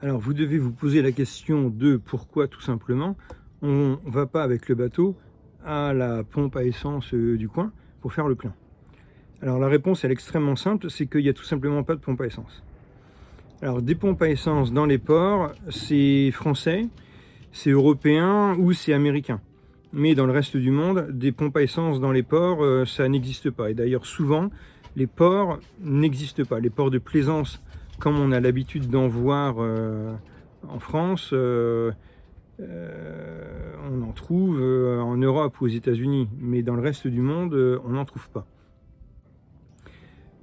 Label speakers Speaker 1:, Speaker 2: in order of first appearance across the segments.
Speaker 1: Alors vous devez vous poser la question de pourquoi tout simplement on ne va pas avec le bateau à la pompe à essence du coin pour faire le plein. Alors la réponse elle est extrêmement simple, c'est qu'il n'y a tout simplement pas de pompe à essence. Alors des pompes à essence dans les ports, c'est français, c'est européen ou c'est américain. Mais dans le reste du monde, des pompes à essence dans les ports, ça n'existe pas. Et d'ailleurs souvent, les ports n'existent pas. Les ports de plaisance, comme on a l'habitude d'en voir en France, on en trouve en Europe ou aux États-Unis, mais dans le reste du monde, on n'en trouve pas.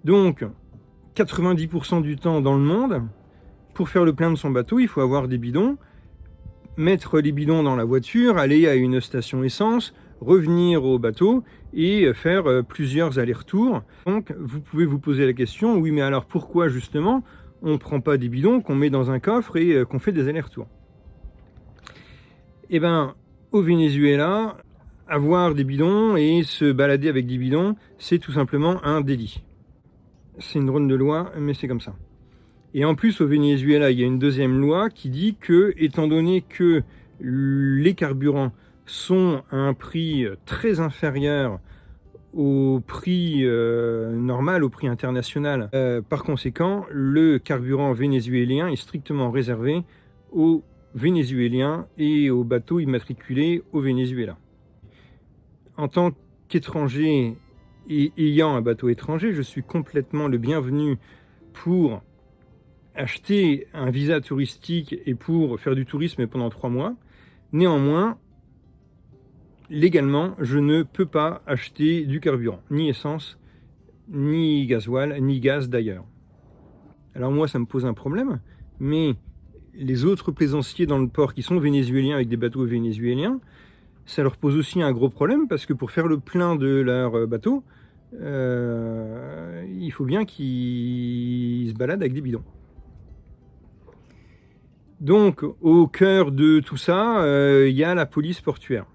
Speaker 1: Donc, 90% du temps dans le monde, pour faire le plein de son bateau, il faut avoir des bidons, mettre les bidons dans la voiture, aller à une station essence, revenir au bateau et faire plusieurs allers-retours. Donc, vous pouvez vous poser la question, oui, mais alors pourquoi justement on ne prend pas des bidons qu'on met dans un coffre et qu'on fait des allers-retours? Eh bien, au Venezuela, avoir des bidons et se balader avec des bidons, c'est tout simplement un délit. C'est une drôle de loi, mais c'est comme ça. Et en plus, au Venezuela, il y a une deuxième loi qui dit que, étant donné que les carburants sont à un prix très inférieur au prix normal, au prix international, par conséquent, le carburant vénézuélien est strictement réservé aux Vénézuéliens et aux bateaux immatriculés au Venezuela. En tant qu'étranger et ayant un bateau étranger, je suis complètement le bienvenu pour acheter un visa touristique et pour faire du tourisme pendant 3 mois. Néanmoins, légalement, je ne peux pas acheter du carburant, ni essence, ni gasoil, ni gaz d'ailleurs. Alors moi, ça me pose un problème, mais les autres plaisanciers dans le port qui sont vénézuéliens avec des bateaux vénézuéliens, ça leur pose aussi un gros problème parce que pour faire le plein de leur bateau, il faut bien qu'ils se baladent avec des bidons. Donc, au cœur de tout ça, il y a la police portuaire.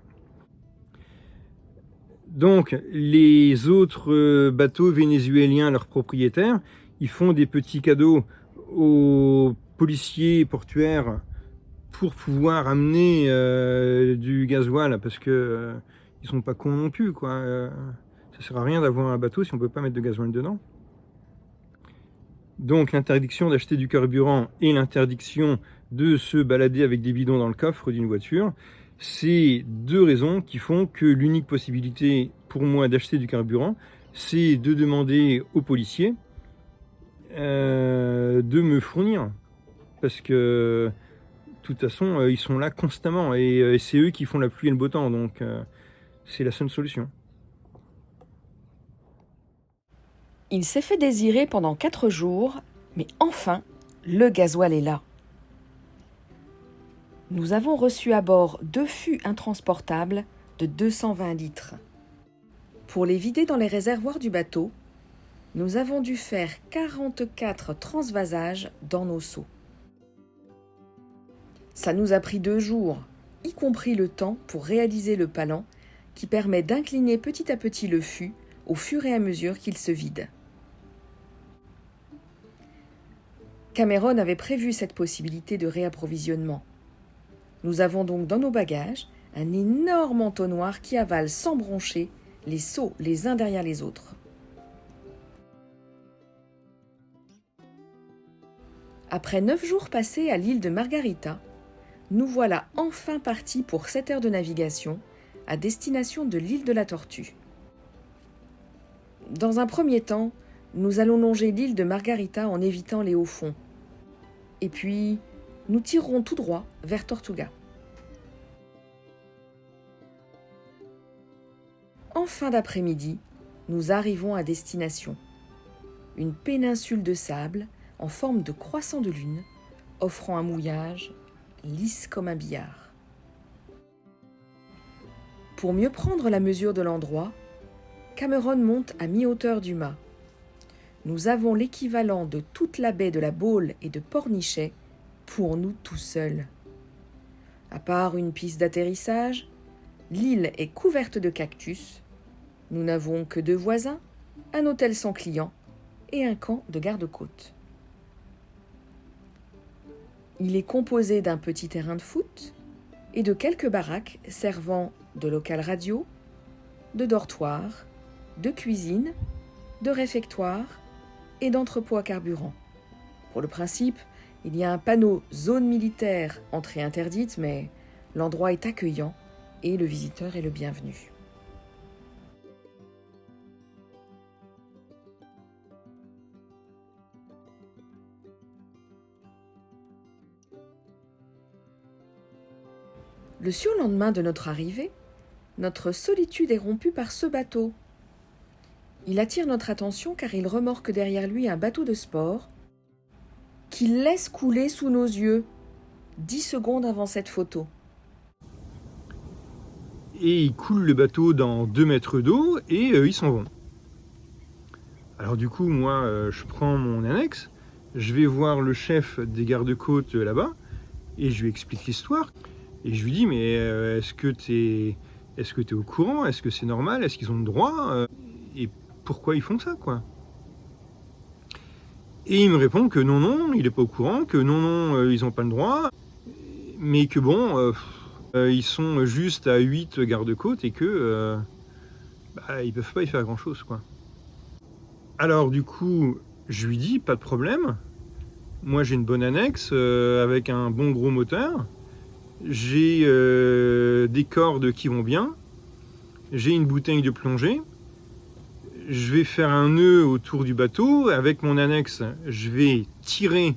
Speaker 1: Donc, les autres bateaux vénézuéliens, leurs propriétaires, ils font des petits cadeaux aux policiers portuaires pour pouvoir amener du gasoil, parce que ils sont pas cons non plus, quoi. Ça sert à rien d'avoir un bateau si on peut pas mettre de gasoil dedans. Donc l'interdiction d'acheter du carburant et l'interdiction de se balader avec des bidons dans le coffre d'une voiture, c'est deux raisons qui font que l'unique possibilité pour moi d'acheter du carburant, c'est de demander aux policiers de me fournir. Parce que de toute façon, ils sont là constamment et c'est eux qui font la pluie et le beau temps, donc c'est la seule solution.
Speaker 2: Il s'est fait désirer pendant 4 jours, mais enfin, le gasoil est là. Nous avons reçu à bord 2 fûts intransportables de 220 litres. Pour les vider dans les réservoirs du bateau, nous avons dû faire 44 transvasages dans nos seaux. Ça nous a pris 2 jours, y compris le temps pour réaliser le palan qui permet d'incliner petit à petit le fût au fur et à mesure qu'il se vide. Cameron avait prévu cette possibilité de réapprovisionnement. Nous avons donc dans nos bagages un énorme entonnoir qui avale sans broncher les seaux les uns derrière les autres. Après 9 jours passés à l'île de Margarita, nous voilà enfin partis pour 7 heures de navigation à destination de l'île de la Tortue. Dans un premier temps, nous allons longer l'île de Margarita en évitant les hauts fonds. Et puis, nous tirerons tout droit vers Tortuga. En fin d'après-midi, nous arrivons à destination. Une péninsule de sable en forme de croissant de lune, offrant un mouillage lisse comme un billard. Pour mieux prendre la mesure de l'endroit, Cameron monte à mi-hauteur du mât. Nous avons l'équivalent de toute la baie de la Baule et de Pornichet pour nous tout seuls. À part une piste d'atterrissage, l'île est couverte de cactus. Nous n'avons que 2 voisins, un hôtel sans clients et un camp de garde-côte. Il est composé d'un petit terrain de foot et de quelques baraques servant de local radio, de dortoir, de cuisine, de réfectoire et d'entrepôt à carburant. Pour le principe, il y a un panneau « Zone militaire, entrée interdite », mais l'endroit est accueillant et le visiteur est le bienvenu. Le surlendemain de notre arrivée, notre solitude est rompue par ce bateau. Il attire notre attention car il remorque derrière lui un bateau de sport qu'il laisse couler sous nos yeux 10 secondes avant cette photo.
Speaker 1: Et ils coulent le bateau dans 2 mètres d'eau et ils s'en vont. Alors du coup, moi, je prends mon annexe, je vais voir le chef des gardes-côtes là-bas et je lui explique l'histoire. Et je lui dis, mais est-ce que t'es au courant? Est-ce que c'est normal? Est-ce qu'ils ont le droit? Et pourquoi ils font ça, quoi? Et il me répond que non, il n'est pas au courant, que non, ils n'ont pas le droit, mais que bon, ils sont juste à 8 gardes-côtes et que ils peuvent pas y faire grand-chose, quoi. Alors du coup, je lui dis, pas de problème, moi j'ai une bonne annexe avec un bon gros moteur, j'ai des cordes qui vont bien, j'ai une bouteille de plongée, je vais faire un nœud autour du bateau, avec mon annexe, je vais tirer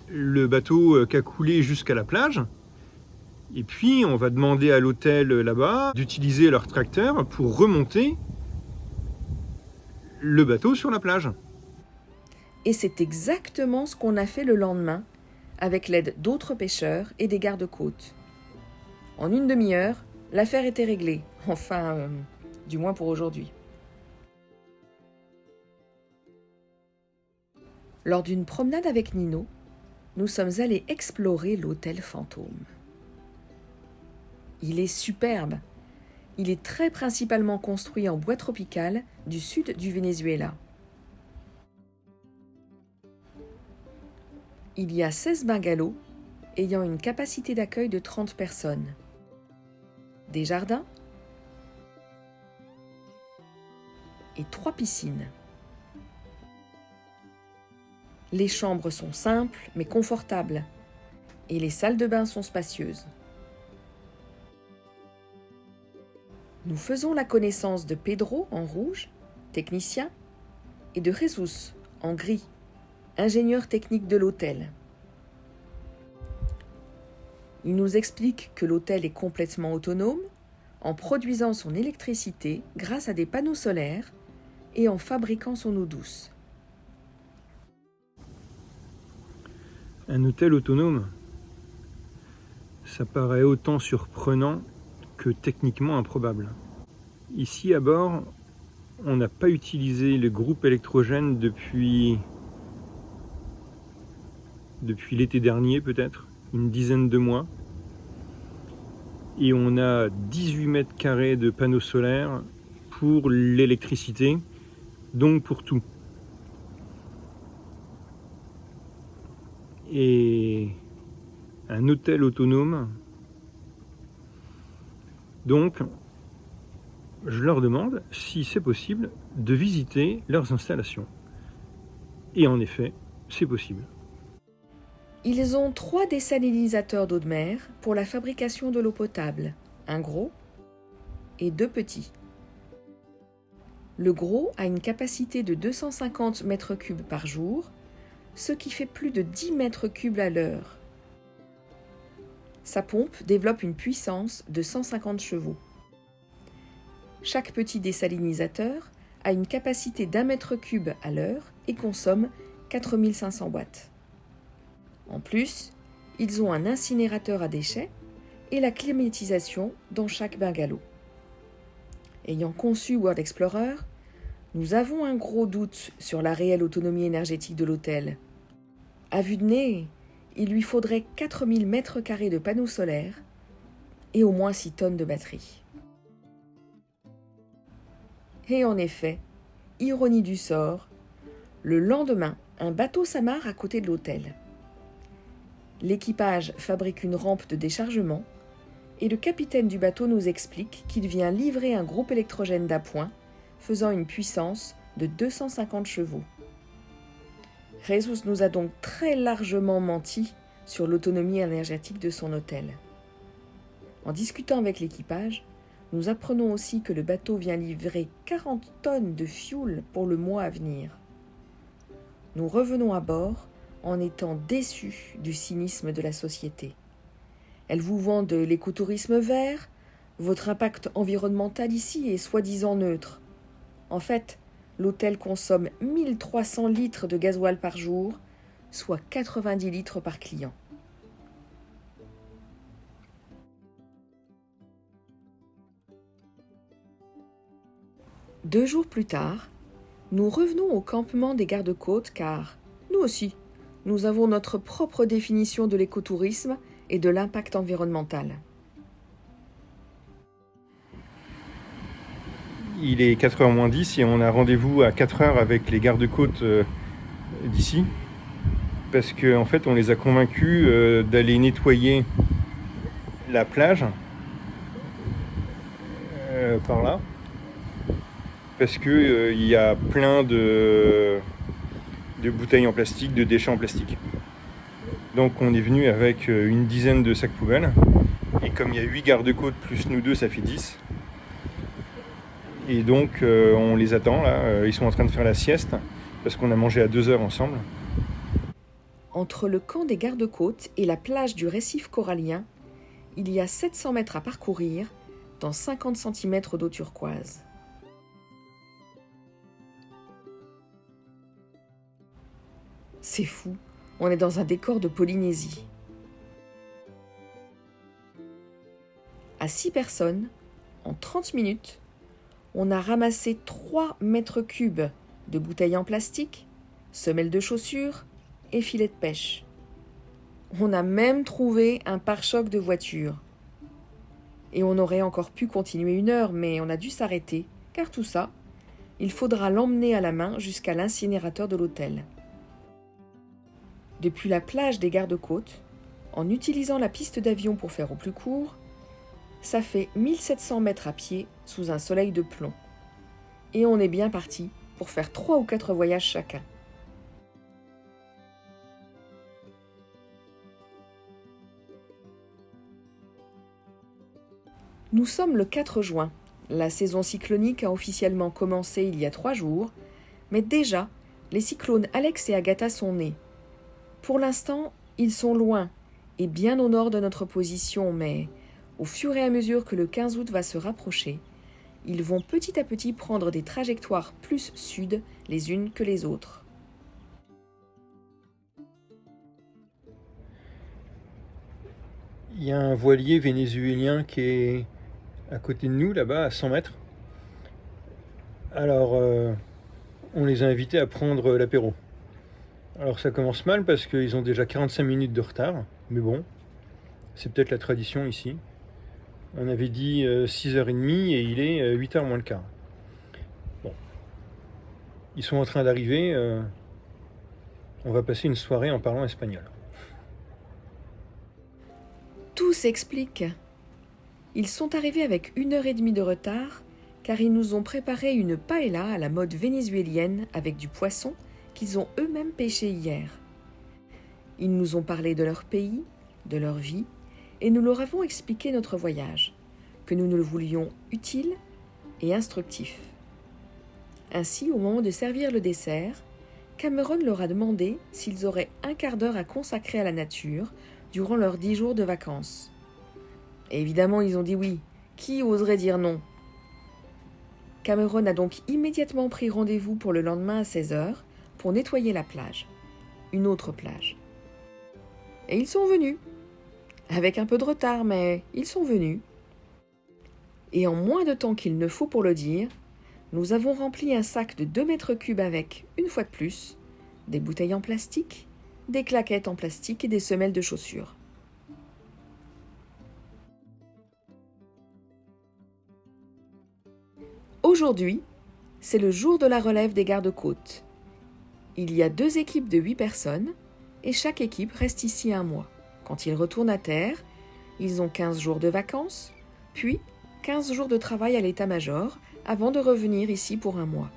Speaker 1: le bateau qui a coulé jusqu'à la plage, et puis on va demander à l'hôtel là-bas d'utiliser leur tracteur pour remonter le bateau sur la plage.
Speaker 2: Et c'est exactement ce qu'on a fait le lendemain, avec l'aide d'autres pêcheurs et des gardes-côtes. En une demi-heure, l'affaire était réglée, enfin, du moins pour aujourd'hui. Lors d'une promenade avec Nino, nous sommes allés explorer l'hôtel fantôme. Il est superbe. Il est très principalement construit en bois tropical du sud du Venezuela. Il y a 16 bungalows ayant une capacité d'accueil de 30 personnes. Des jardins et 3 piscines. Les chambres sont simples mais confortables et les salles de bain sont spacieuses. Nous faisons la connaissance de Pedro en rouge, technicien, et de Jesus en gris, ingénieur technique de l'hôtel. Il nous explique que l'hôtel est complètement autonome en produisant son électricité grâce à des panneaux solaires et en fabriquant son eau douce.
Speaker 1: Un hôtel autonome, ça paraît autant surprenant que techniquement improbable. Ici à bord, on n'a pas utilisé le groupe électrogène depuis l'été dernier peut-être, une dizaine de mois. Et on a 18 mètres carrés de panneaux solaires pour l'électricité, donc pour tout. Et un hôtel autonome, donc je leur demande si c'est possible de visiter leurs installations. Et en effet, c'est possible.
Speaker 2: Ils ont 3 désalinisateurs d'eau de mer pour la fabrication de l'eau potable, un gros et 2 petits. Le gros a une capacité de 250 mètres cubes par jour, ce qui fait plus de 10 mètres cubes à l'heure. Sa pompe développe une puissance de 150 chevaux. Chaque petit désalinisateur a une capacité d'1 mètre cube à l'heure et consomme 4500 watts. En plus, ils ont un incinérateur à déchets et la climatisation dans chaque bungalow. Ayant conçu World Explorer, nous avons un gros doute sur la réelle autonomie énergétique de l'hôtel. À vue de nez, il lui faudrait 4000 mètres carrés de panneaux solaires et au moins 6 tonnes de batterie. Et en effet, ironie du sort, le lendemain, un bateau s'amarre à côté de l'hôtel. L'équipage fabrique une rampe de déchargement et le capitaine du bateau nous explique qu'il vient livrer un groupe électrogène d'appoint faisant une puissance de 250 chevaux. Jesus nous a donc très largement menti sur l'autonomie énergétique de son hôtel. En discutant avec l'équipage, nous apprenons aussi que le bateau vient livrer 40 tonnes de fioul pour le mois à venir. Nous revenons à bord en étant déçus du cynisme de la société. Elle vous vend de l'écotourisme vert, votre impact environnemental ici est soi-disant neutre. En fait, l'hôtel consomme 1300 litres de gasoil par jour, soit 90 litres par client. Deux jours plus tard, nous revenons au campement des gardes-côtes car, nous aussi, nous avons notre propre définition de l'écotourisme et de l'impact environnemental.
Speaker 1: Il est 4h moins 10 et on a rendez-vous à 4h avec les gardes-côtes d'ici. Parce qu'en fait, on les a convaincus d'aller nettoyer la plage par là. Parce qu'il y a plein de bouteilles en plastique, de déchets en plastique. Donc on est venu avec une dizaine de sacs poubelles. Et comme il y a 8 gardes-côtes plus nous deux, ça fait 10. Et donc on les attend là, ils sont en train de faire la sieste parce qu'on a mangé à 2h ensemble.
Speaker 2: Entre le camp des gardes-côtes et la plage du récif corallien, il y a 700 mètres à parcourir dans 50 cm d'eau turquoise. C'est fou, on est dans un décor de Polynésie. À 6 personnes, en 30 minutes, on a ramassé 3 mètres cubes de bouteilles en plastique, semelles de chaussures et filets de pêche. On a même trouvé un pare-choc de voiture. Et on aurait encore pu continuer 1 heure, mais on a dû s'arrêter, car tout ça, il faudra l'emmener à la main jusqu'à l'incinérateur de l'hôtel. Depuis la plage des gardes-côtes, en utilisant la piste d'avion pour faire au plus court, ça fait 1700 mètres à pied sous un soleil de plomb. Et on est bien parti pour faire 3 ou 4 voyages chacun. Nous sommes le 4 juin. La saison cyclonique a officiellement commencé il y a 3 jours, mais déjà, les cyclones Alex et Agatha sont nés. Pour l'instant, ils sont loin et bien au nord de notre position, mais au fur et à mesure que le 15 août va se rapprocher, ils vont petit à petit prendre des trajectoires plus sud les unes que les autres.
Speaker 1: Il y a un voilier vénézuélien qui est à côté de nous, là-bas, à 100 mètres. Alors, on les a invités à prendre l'apéro. Alors ça commence mal parce qu'ils ont déjà 45 minutes de retard, mais bon, c'est peut-être la tradition ici. On avait dit 6h30 et il est 8h moins le quart. Bon. Ils sont en train d'arriver, on va passer une soirée en parlant espagnol.
Speaker 2: Tout s'explique. Ils sont arrivés avec 1h30 de retard car ils nous ont préparé une paella à la mode vénézuélienne avec du poisson qu'ils ont eux-mêmes pêché hier. Ils nous ont parlé de leur pays, de leur vie, et nous leur avons expliqué notre voyage, que nous le voulions utile et instructif. Ainsi, au moment de servir le dessert, Cameron leur a demandé s'ils auraient un quart d'heure à consacrer à la nature durant leurs 10 jours de vacances. Et évidemment, ils ont dit oui. Qui oserait dire non ? Cameron a donc immédiatement pris rendez-vous pour le lendemain à 16h pour nettoyer la plage, une autre plage. Et ils sont venus. Avec un peu de retard, mais ils sont venus. Et en moins de temps qu'il ne faut pour le dire, nous avons rempli un sac de 2 mètres cubes avec, une fois de plus, des bouteilles en plastique, des claquettes en plastique et des semelles de chaussures. Aujourd'hui, c'est le jour de la relève des gardes-côtes. Il y a 2 équipes de 8 personnes et chaque équipe reste ici 1 mois. Quand ils retournent à terre, ils ont 15 jours de vacances, puis 15 jours de travail à l'état-major avant de revenir ici pour un mois.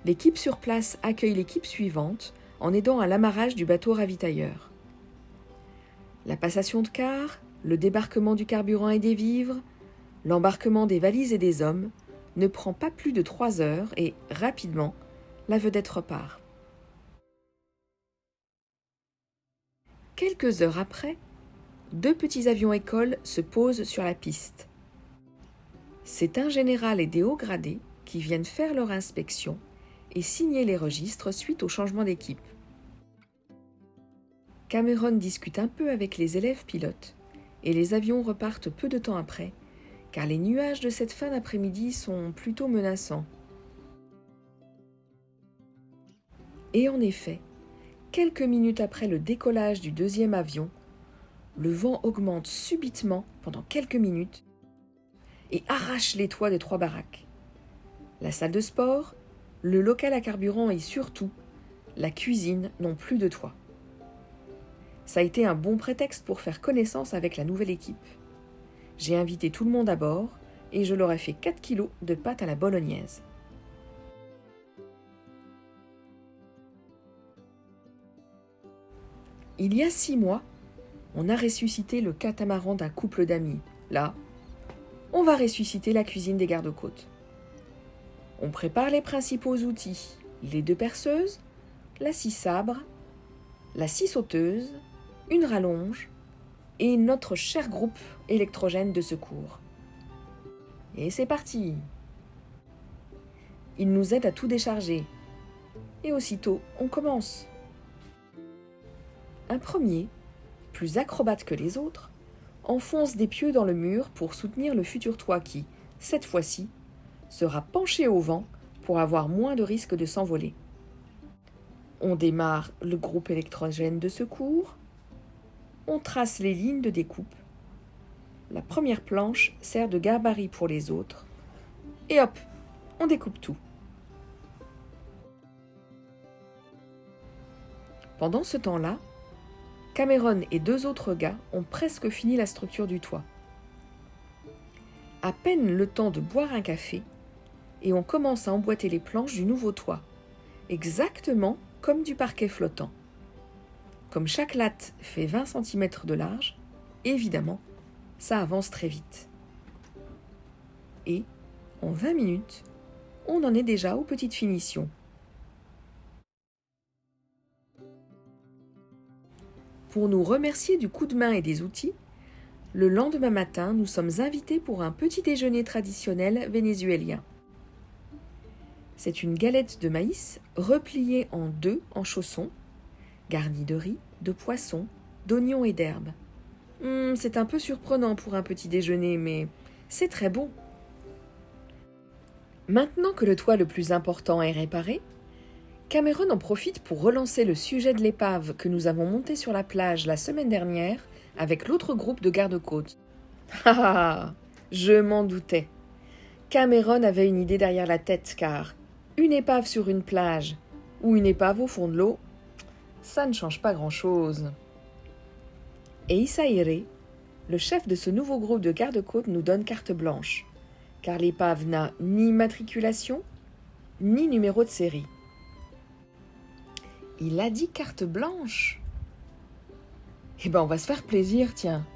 Speaker 2: L'équipe sur place accueille l'équipe suivante en aidant à l'amarrage du bateau ravitailleur. La passation de quart, le débarquement du carburant et des vivres, l'embarquement des valises et des hommes ne prend pas plus de 3 heures et, rapidement, la vedette repart. Quelques heures après, 2 petits avions écoles se posent sur la piste. C'est un général et des hauts gradés qui viennent faire leur inspection et signer les registres suite au changement d'équipe. Cameron discute un peu avec les élèves pilotes et les avions repartent peu de temps après, car les nuages de cette fin d'après-midi sont plutôt menaçants. Et en effet, quelques minutes après le décollage du 2e avion, le vent augmente subitement pendant quelques minutes et arrache les toits de 3 baraques. La salle de sport, le local à carburant et surtout, la cuisine n'ont plus de toit. Ça a été un bon prétexte pour faire connaissance avec la nouvelle équipe. J'ai invité tout le monde à bord et je leur ai fait 4 kilos de pâtes à la bolognaise. Il y a 6 mois, on a ressuscité le catamaran d'un couple d'amis. Là, on va ressusciter la cuisine des gardes-côtes. On prépare les principaux outils, les 2 perceuses, la scie sabre, la scie sauteuse, une rallonge et notre cher groupe électrogène de secours. Et c'est parti! Ils nous aident à tout décharger. Et aussitôt, on commence. Un premier, plus acrobate que les autres, enfonce des pieux dans le mur pour soutenir le futur toit qui, cette fois-ci, sera penché au vent pour avoir moins de risque de s'envoler. On démarre le groupe électrogène de secours, on trace les lignes de découpe, la première planche sert de gabarit pour les autres, et hop, on découpe tout. Pendant ce temps-là, Cameron et 2 autres gars ont presque fini la structure du toit. À peine le temps de boire un café, et on commence à emboîter les planches du nouveau toit, exactement comme du parquet flottant. Comme chaque latte fait 20 cm de large, évidemment, ça avance très vite. Et, en 20 minutes, on en est déjà aux petites finitions. Pour nous remercier du coup de main et des outils, le lendemain matin, nous sommes invités pour un petit déjeuner traditionnel vénézuélien. C'est une galette de maïs repliée en 2 en chaussons, garnie de riz, de poisson, d'oignons et d'herbes. C'est un peu surprenant pour un petit déjeuner, mais c'est très bon. Maintenant que le toit le plus important est réparé, Cameron en profite pour relancer le sujet de l'épave que nous avons monté sur la plage la semaine dernière avec l'autre groupe de garde-côtes. Ah, je m'en doutais. Cameron avait une idée derrière la tête, car une épave sur une plage ou une épave au fond de l'eau, ça ne change pas grand-chose. Et Isaïre, le chef de ce nouveau groupe de garde-côtes, nous donne carte blanche, car l'épave n'a ni matriculation, ni numéro de série. Il a dit carte blanche. Eh ben, on va se faire plaisir, tiens.